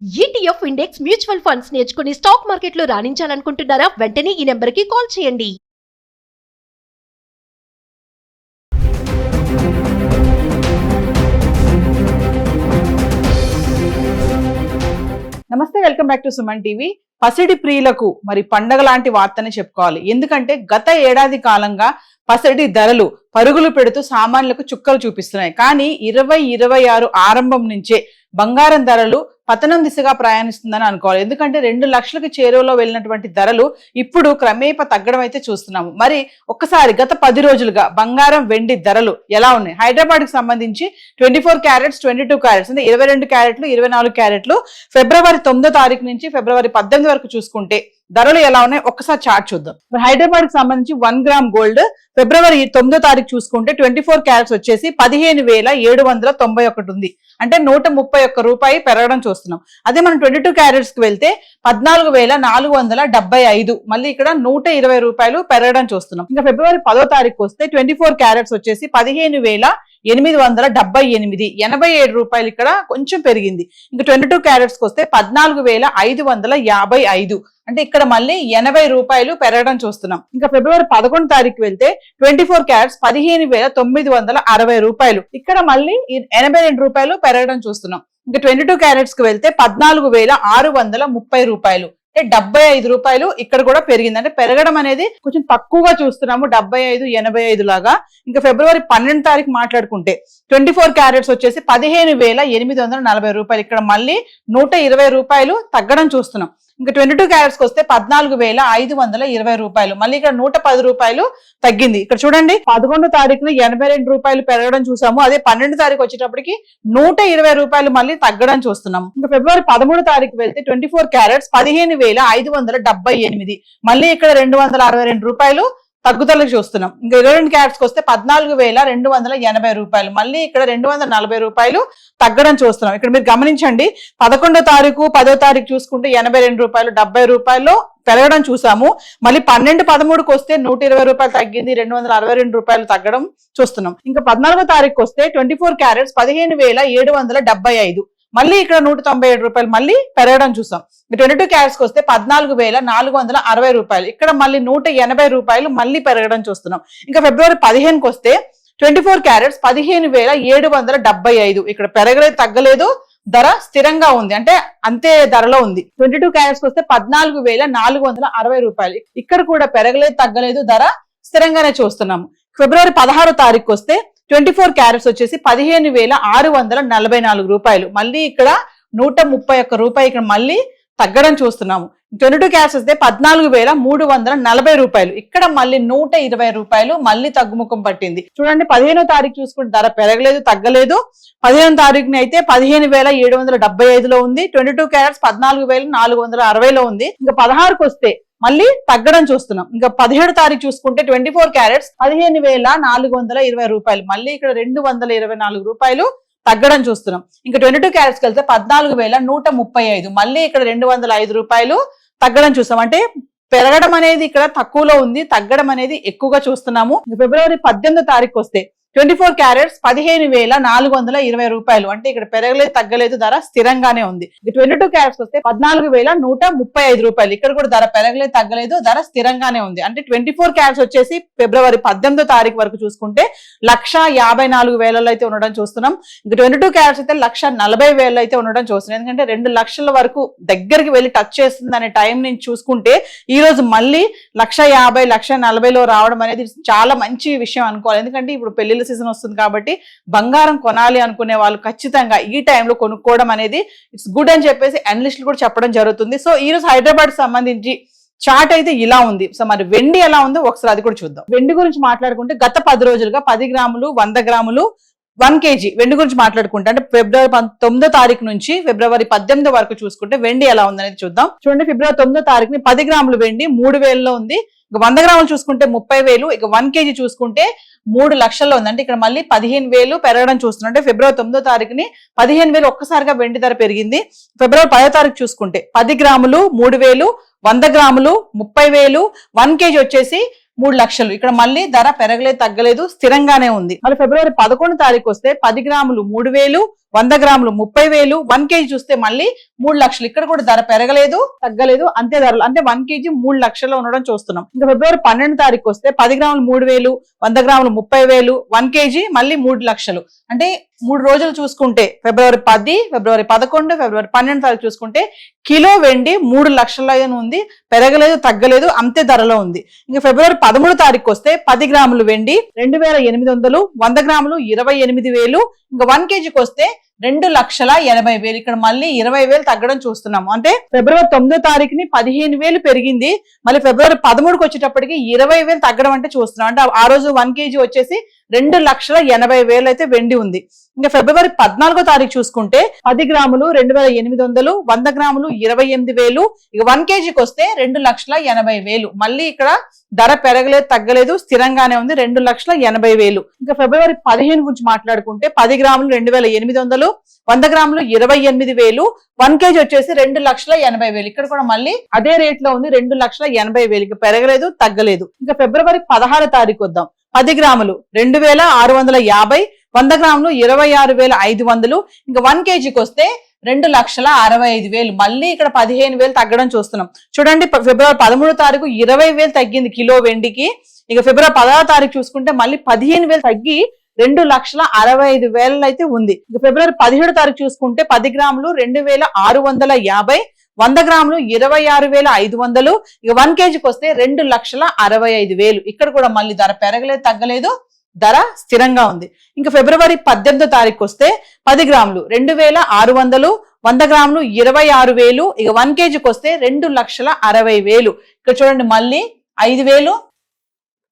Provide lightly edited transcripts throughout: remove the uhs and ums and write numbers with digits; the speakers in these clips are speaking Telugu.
ETF ఇండెక్స్ మ్యూచువల్ ఫండ్స్ నేర్చుకుని స్టాక్ మార్కెట్లో రాణించాలనుకుంటున్నారా? వెంటనే ఈ నెంబర్కి కాల్ చేయండి. నమస్తే, welcome back to Suman TV. పసిడి ప్రియులకు మరి పండగ లాంటి వార్తని చెప్పుకోవాలి. ఎందుకంటే గత ఏడాది కాలంగా పసిడి ధరలు పరుగులు పెడుతూ సామాన్యులకు చుక్కలు చూపిస్తున్నాయి. కానీ 2026 ఆరంభం నుంచే బంగారం ధరలు పతనం దిశగా ప్రయాణిస్తుందని అనుకోవాలి. ఎందుకంటే 2 లక్షలకు చేరువలో వెళ్ళినటువంటి ధరలు ఇప్పుడు క్రమేప తగ్గడం అయితే చూస్తున్నాము. మరి ఒక్కసారి గత 10 రోజులుగా బంగారం వెండి ధరలు ఎలా ఉన్నాయి? హైదరాబాద్ కి సంబంధించి 24 క్యారెట్స్ 22 క్యారెట్స్ అంటే 22 క్యారెట్లు 24 క్యారెట్లు ఫిబ్రవరి 9వ తారీఖు నుంచి ఫిబ్రవరి 18 వరకు చూసుకుంటే ధరలు ఎలా ఉన్నాయి ఒక్కసారి చార్ట్ చూద్దాం. హైదరాబాద్ కి సంబంధించి 1 గ్రామ్ గోల్డ్ ఫిబ్రవరి 9వ తారీఖు చూసుకుంటే 24 క్యారెట్స్ వచ్చేసి 15,791 ఉంది. అంటే 131 రూపాయి పెరగడం చూస్తున్నాం. అదే మనం 22 క్యారెట్స్ కి వెళ్తే 14,475, మళ్ళీ ఇక్కడ 120 రూపాయలు పెరగడం చూస్తున్నాం. ఇంకా ఫిబ్రవరి 10వ తారీఖు వస్తే 24 క్యారెట్స్ వచ్చేసి 15,878, 87 రూపాయలు ఇక్కడ కొంచెం పెరిగింది. ఇంకా 22 క్యారెట్స్ కి వస్తే 14,555, అంటే ఇక్కడ మళ్ళీ 80 రూపాయలు పెరగడం చూస్తున్నాం. ఇంకా ఫిబ్రవరి 11 తారీఖు వెళ్తే 24 క్యారెట్స్ 15,960 రూపాయలు, ఇక్కడ మళ్ళీ 82 రూపాయలు పెరగడం చూస్తున్నాం. ఇంకా 22 క్యారెట్స్ కి వెళ్తే 14,630 రూపాయలు, అంటే 75 రూపాయలు ఇక్కడ కూడా పెరిగింది. అంటే పెరగడం అనేది కొంచెం తక్కువగా చూస్తున్నాము, 75, 85 లాగా. ఇంకా ఫిబ్రవరి 12 తారీఖు మాట్లాడుకుంటే 24 క్యారెట్స్ వచ్చేసి 15,840 రూపాయలు, ఇక్కడ మళ్ళీ 120 రూపాయలు తగ్గడం చూస్తున్నాం. ఇంకా 22 క్యారెట్స్ కి వస్తే 14,520 రూపాయలు, మళ్ళీ ఇక్కడ 110 రూపాయలు తగ్గింది. ఇక్కడ చూడండి 11వ తారీఖున 82 రూపాయలు పెరగడం చూసాము. అదే 12 తారీఖు వచ్చేటప్పటికి 120 రూపాయలు మళ్ళీ తగ్గడం చూస్తున్నాం. ఇంకా ఫిబ్రవరి 13 తారీఖు వెళ్తే 24 క్యారెట్స్ 15,578, మళ్ళీ ఇక్కడ 262 రూపాయలు తగ్గుదలకు చూస్తున్నాం. ఇంకా 22 క్యారెట్స్ కి వస్తే 14,280 రూపాయలు, మళ్ళీ ఇక్కడ 240 రూపాయలు తగ్గడం చూస్తున్నాం. ఇక్కడ మీరు గమనించండి, 11వ తారీఖు 10వ తారీఖు చూసుకుంటే 82 రూపాయలు 70 రూపాయలు పెరగడం చూసాము. మళ్ళీ 12, 13కి వస్తే 120 రూపాయలు తగ్గింది, 262 రూపాయలు తగ్గడం చూస్తున్నాం. ఇంకా 14వ తారీఖు వస్తే 24 క్యారెట్స్ 15,775, మళ్ళీ ఇక్కడ 197 రూపాయలు మళ్ళీ పెరగడం చూసాం. 22 క్యారెట్స్ కి వస్తే 14,460 రూపాయలు, ఇక్కడ మళ్ళీ 180 రూపాయలు మళ్ళీ పెరగడం చూస్తున్నాం. ఇంకా ఫిబ్రవరి 15కి వస్తే 24 క్యారెట్స్ 15,775, ఇక్కడ పెరగలేదు తగ్గలేదు, ధర స్థిరంగా ఉంది, అంటే అంతే ధరలో ఉంది. 22 క్యారెట్స్ కి వస్తే 14,460 రూపాయలు, ఇక్కడ కూడా పెరగలేదు తగ్గలేదు, ధర స్థిరంగానే చూస్తున్నాము. ఫిబ్రవరి 16వ తారీఖు వస్తే 24 క్యారెట్స్ వచ్చేసి 15,644 రూపాయలు, మళ్ళీ ఇక్కడ 131 రూపాయలు ఇక్కడ మళ్ళీ తగ్గడం చూస్తున్నాము. 22 క్యారెట్స్ వస్తే 14,340 రూపాయలు, ఇక్కడ మళ్ళీ 120 రూపాయలు మళ్ళీ తగ్గుముఖం పట్టింది. చూడండి 15వ తారీఖు చూసుకుంటే ధర పెరగలేదు తగ్గలేదు. 15వ తారీఖుని అయితే 15,775లో ఉంది. 22 క్యారెట్స్ 14,460లో ఉంది. ఇంకా 16కి వస్తే మళ్ళీ తగ్గడం చూస్తున్నాం. ఇంకా 17వ తారీఖు చూసుకుంటే 24 క్యారెట్స్ 15,420 రూపాయలు, మళ్ళీ ఇక్కడ 224 రూపాయలు తగ్గడం చూస్తున్నాం. ఇంకా 22 క్యారెట్స్ కి వెళ్తే 14,135, మళ్ళీ ఇక్కడ 205 రూపాయలు తగ్గడం చూస్తాం. అంటే పెరగడం అనేది ఇక్కడ తక్కువలో ఉంది, తగ్గడం అనేది ఎక్కువగా చూస్తున్నాము. ఫిబ్రవరి 18వ తారీఖు వస్తే 24 క్యారెట్స్ 15,420 రూపాయలు, అంటే ఇక్కడ పెరగలేదు తగ్గలేదు, ధర స్థిరంగానే ఉంది. 22 క్యారెట్స్ వస్తే 14,135 రూపాయలు, ఇక్కడ కూడా ధర పెరగలేదు తగ్గలేదు, ధర స్థిరంగానే ఉంది. అంటే 24 క్యారెట్స్ వచ్చేసి ఫిబ్రవరి 18వ తారీఖు వరకు చూసుకుంటే 1,54,000 అయితే ఉండడం చూస్తున్నాం. ఇంకా 22 క్యారెట్స్ అయితే 1,40,000 అయితే ఉండడం చూస్తున్నాం. ఎందుకంటే 2 లక్షల వరకు దగ్గరికి వెళ్ళి టచ్ చేస్తుంది అనే టైం నుంచి చూసుకుంటే ఈ రోజు మళ్ళీ 1,50,000 1,40,000లో రావడం అనేది చాలా మంచి విషయం అనుకోవాలి. ఎందుకంటే ఇప్పుడు పెళ్లిళ్ళ సీజన్ వస్తుంది కాబట్టి బంగారం కొనాలి అనుకునే వాళ్ళు ఖచ్చితంగా ఈ టైంలో కొనుక్కోవడం అనేది ఇట్స్ గుడ్ అని చెప్పేసి అనలిస్టులు కూడా చెప్పడం జరుగుతుంది. సో ఈ రోజు హైదరాబాద్ సంబంధించి చార్ట్ అయితే ఇలా ఉంది. సో మరి వెండి ఎలా ఉందో ఒకసారి అది కూడా చూద్దాం. వెండి గురించి మాట్లాడుకుంటే గత 10 రోజులుగా 10 గ్రాములు 100 గ్రాములు 1 కేజీ వెండి గురించి మాట్లాడుకుంటే అంటే ఫిబ్రవరి 9వ తారీఖు నుంచి ఫిబ్రవరి 18 వరకు చూసుకుంటే వెండి ఎలా ఉందనేది చూద్దాం. చూడండి ఫిబ్రవరి 9వ తారీఖుని 10 గ్రాములు వెండి 3,000లో ఉంది. ఇక 100 గ్రాములు చూసుకుంటే 30,000, ఇక 1 కేజీ చూసుకుంటే 3 లక్షల్లో ఉంది. అంటే ఇక్కడ మళ్ళీ 15,000 పెరగడం చూస్తున్నాం. అంటే ఫిబ్రవరి 9వ తారీఖుని 15,000 ఒక్కసారిగా వెండి ధర పెరిగింది. ఫిబ్రవరి 10వ తారీఖు చూసుకుంటే 10 గ్రాములు 3,000, 100 గ్రాములు 30,000, 1 కేజీ వచ్చేసి 3 లక్షలు. ఇక్కడ మళ్ళీ ధర పెరగలేదు తగ్గలేదు స్థిరంగానే ఉంది. మళ్ళీ ఫిబ్రవరి 11 తారీఖు వస్తే 10 గ్రాములు 3,000, 100 గ్రాములు 30,000, 1 కేజీ చూస్తే మళ్ళీ 3 లక్షలు. ఇక్కడ కూడా ధర పెరగలేదు తగ్గలేదు, అంతే ధరలు, అంటే 1 కేజీ 3 లక్షల్లో ఉండడం చూస్తున్నాం. ఇంకా ఫిబ్రవరి 12 తారీఖు వస్తే 10 గ్రాములు 3,000, 100 గ్రాములు 30,000, 1 కేజీ మళ్ళీ 3 లక్షలు. అంటే 3 రోజులు చూసుకుంటే ఫిబ్రవరి 10, ఫిబ్రవరి 11, ఫిబ్రవరి 12 తారీఖు చూసుకుంటే కిలో వెండి 3 లక్షలలోనే ఉంది, పెరగలేదు తగ్గలేదు, అంతే ధరలో ఉంది. ఇంకా ఫిబ్రవరి 13 తారీఖు వస్తే 10 గ్రాములు వెండి 2,800, 100 గ్రాములు 28,000, ఇంకా 1 కేజీకి వస్తే 2,80,000. ఇక్కడ మళ్ళీ 20,000 తగ్గడం చూస్తున్నాము. అంటే ఫిబ్రవరి 9 తారీఖుని 15,000 పెరిగింది, మళ్ళీ ఫిబ్రవరి 13కి వచ్చేటప్పటికి 20,000 తగ్గడం అంటే చూస్తున్నాం. అంటే ఆ రోజు 1 కేజీ వచ్చేసి 2,80,000 అయితే వెండి ఉంది. ఇంకా ఫిబ్రవరి 14 తారీఖు చూసుకుంటే 10 గ్రాములు 2,800, 100 గ్రాములు 28,000, ఇక 1 కేజీకి వస్తే 2,80,000. మళ్ళీ ఇక్కడ ధర పెరగలేదు తగ్గలేదు, స్థిరంగానే ఉంది, 2,80,000. ఇంకా ఫిబ్రవరి 15 గురించి మాట్లాడుకుంటే 10 గ్రాములు 2,800, 100 గ్రాములు 28,000, 1 కేజీ వచ్చేసి 2,80,000. ఇక్కడ కూడా మళ్ళీ అదే రేట్ లో ఉంది, 2,80,000. ఇక పెరగలేదు తగ్గలేదు. ఇంకా ఫిబ్రవరి 16 తారీఖు వద్దాం. 10 గ్రాములు 2,650, 100 గ్రాములు 26,500, ఇంకా 1 కేజీకి వస్తే 2,65,000. మళ్ళీ ఇక్కడ 15,000 తగ్గడం చూస్తున్నాం. చూడండి ఫిబ్రవరి 13 తారీఖు 20,000 తగ్గింది కిలో వెండికి. ఇక ఫిబ్రవరి 16 తారీఖు చూసుకుంటే మళ్ళీ 15,000 తగ్గి 2,65,000 అయితే ఉంది. ఇక ఫిబ్రవరి 17 తారీఖు చూసుకుంటే 10 గ్రాములు 2,650, 100 గ్రాములు 26,500, ఇక 1 కేజీకి వస్తే 2,65,000. ఇక్కడ కూడా మళ్ళీ ధర పెరగలేదు తగ్గలేదు, ధర స్థిరంగా ఉంది. ఇంకా ఫిబ్రవరి 18 తారీఖు వస్తే 10 గ్రాములు 2,600, 100 గ్రాములు 26,000, ఇక 1 కేజీకి వస్తే 2,60,000. ఇక్కడ చూడండి మళ్ళీ 5,000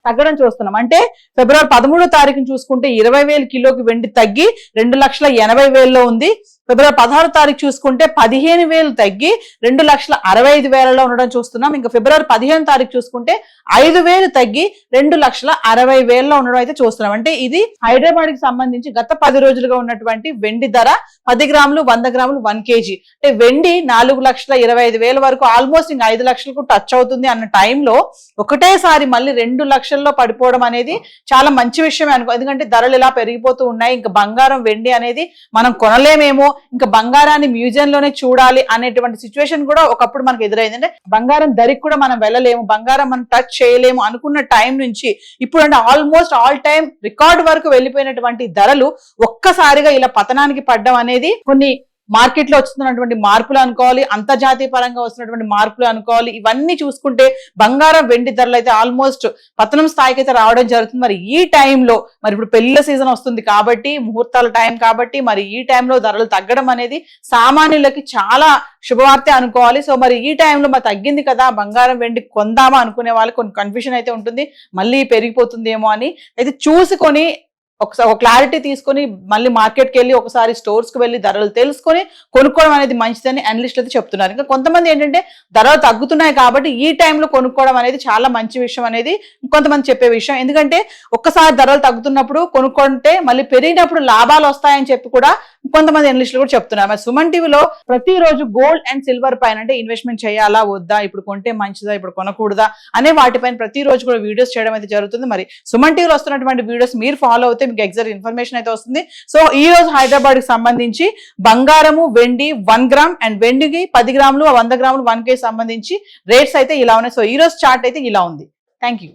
తగ్గడం చూస్తున్నాం. అంటే ఫిబ్రవరి 13 తారీఖుని చూసుకుంటే 20,000 కిలోకి వెండి తగ్గి 2,80,000 ఉంది. ఫిబ్రవరి 16 తారీఖు చూసుకుంటే 15,000 తగ్గి 2,65,000 ఉండడం చూస్తున్నాం. ఇంకా ఫిబ్రవరి 15 తారీఖు చూసుకుంటే 5,000 తగ్గి 2,60,000 ఉండడం అయితే చూస్తున్నాం. అంటే ఇది హైదరాబాద్ కి సంబంధించి గత 10 రోజులుగా ఉన్నటువంటి వెండి ధర 10 గ్రాములు 100 గ్రాములు 1 కేజీ. అంటే వెండి 4,25,000 వరకు ఆల్మోస్ట్ ఇంకా 5 లక్షలకు టచ్ అవుతుంది అన్న టైంలో ఒకటేసారి మళ్ళీ 2 లక్షల్లో పడిపోవడం అనేది చాలా మంచి విషయమే అనుకో. ఎందుకంటే ధరలు ఇలా పెరిగిపోతూ ఉన్నాయి, ఇంకా బంగారం వెండి అనేది మనం కొనలేమేమో, ఇంకా బంగారాన్ని మ్యూజియం లోనే చూడాలి అనేటువంటి సిచ్యువేషన్ కూడా ఒకప్పుడు మనకు ఎదురైంది. అంటే బంగారం ధరికి కూడా మనం వెళ్ళలేము, బంగారం మనం టచ్ చేయలేము అనుకున్న టైం నుంచి ఇప్పుడు అంటే ఆల్మోస్ట్ ఆల్ టైం రికార్డ్ వరకు వెళ్ళిపోయినటువంటి ధరలు ఒక్కసారిగా ఇలా పతనానికి పడ్డం అనేది కొన్ని మార్కెట్ లో వస్తున్నటువంటి మార్పులు అనుకోవాలి, అంతర్జాతీయ పరంగా వస్తున్నటువంటి మార్పులు అనుకోవాలి. ఇవన్నీ చూసుకుంటే బంగారం వెండి ధరలు అయితే ఆల్మోస్ట్ పతనం స్థాయికి అయితే రావడం జరుగుతుంది. మరి ఈ టైంలో మరి ఇప్పుడు పెళ్లిళ్ళ సీజన్ వస్తుంది కాబట్టి, ముహూర్తాల టైం కాబట్టి, మరి ఈ టైంలో ధరలు తగ్గడం అనేది సామాన్యులకి చాలా శుభవార్త అనుకోవాలి. సో మరి ఈ టైంలో మరి తగ్గింది కదా బంగారం వెండి కొందామా అనుకునే వాళ్ళకి కొన్ని కన్ఫ్యూజన్ అయితే ఉంటుంది, మళ్ళీ పెరిగిపోతుందేమో అని. అయితే చూసుకొని ఒకసారి ఒక క్లారిటీ తీసుకొని మళ్ళీ మార్కెట్కి వెళ్ళి ఒకసారి స్టోర్స్కి వెళ్ళి ధరలు తెలుసుకొని కొనుక్కోవడం అనేది మంచిదని అనలిస్టులు అయితే చెప్తున్నారు. ఇంకా కొంతమంది ఏంటంటే ధరలు తగ్గుతున్నాయి కాబట్టి ఈ టైంలో కొనుక్కోవడం అనేది చాలా మంచి విషయం అనేది ఇంకొంతమంది చెప్పే విషయం. ఎందుకంటే ఒక్కసారి ధరలు తగ్గుతున్నప్పుడు కొనుక్కుంటే మళ్ళీ పెరిగినప్పుడు లాభాలు వస్తాయని చెప్పి కూడా కొంతమంది అనలిస్టులు కూడా చెప్తున్నారు. మరి సుమన్ టీవీలో ప్రతిరోజు గోల్డ్ అండ్ సిల్వర్ పైన అంటే ఇన్వెస్ట్మెంట్ చేయాలా వద్దా, ఇప్పుడు కొంటే మంచిదా ఇప్పుడు కొనకూడదా అనే వాటిపైన ప్రతిరోజు కూడా వీడియోస్ చేయడం అయితే జరుగుతుంది. మరి సుమన్ టీవీలో వస్తున్నటువంటి వీడియోస్ మీరు ఫాలో అవుతే మీకు ఎగ్జాక్ట్ ఇన్ఫర్మేషన్ అయితే వస్తుంది. సో ఈ రోజు హైదరాబాద్ కి సంబంధించి బంగారము వెండి 1 గ్రామ్ అండ్ వెండికి 10 గ్రాములు 100 గ్రాములు 1 కేజీ సంబంధించి రేట్స్ అయితే ఇలా ఉన్నాయి. సో ఈ రోజు చార్ట్ అయితే ఇలా ఉంది. Thank you.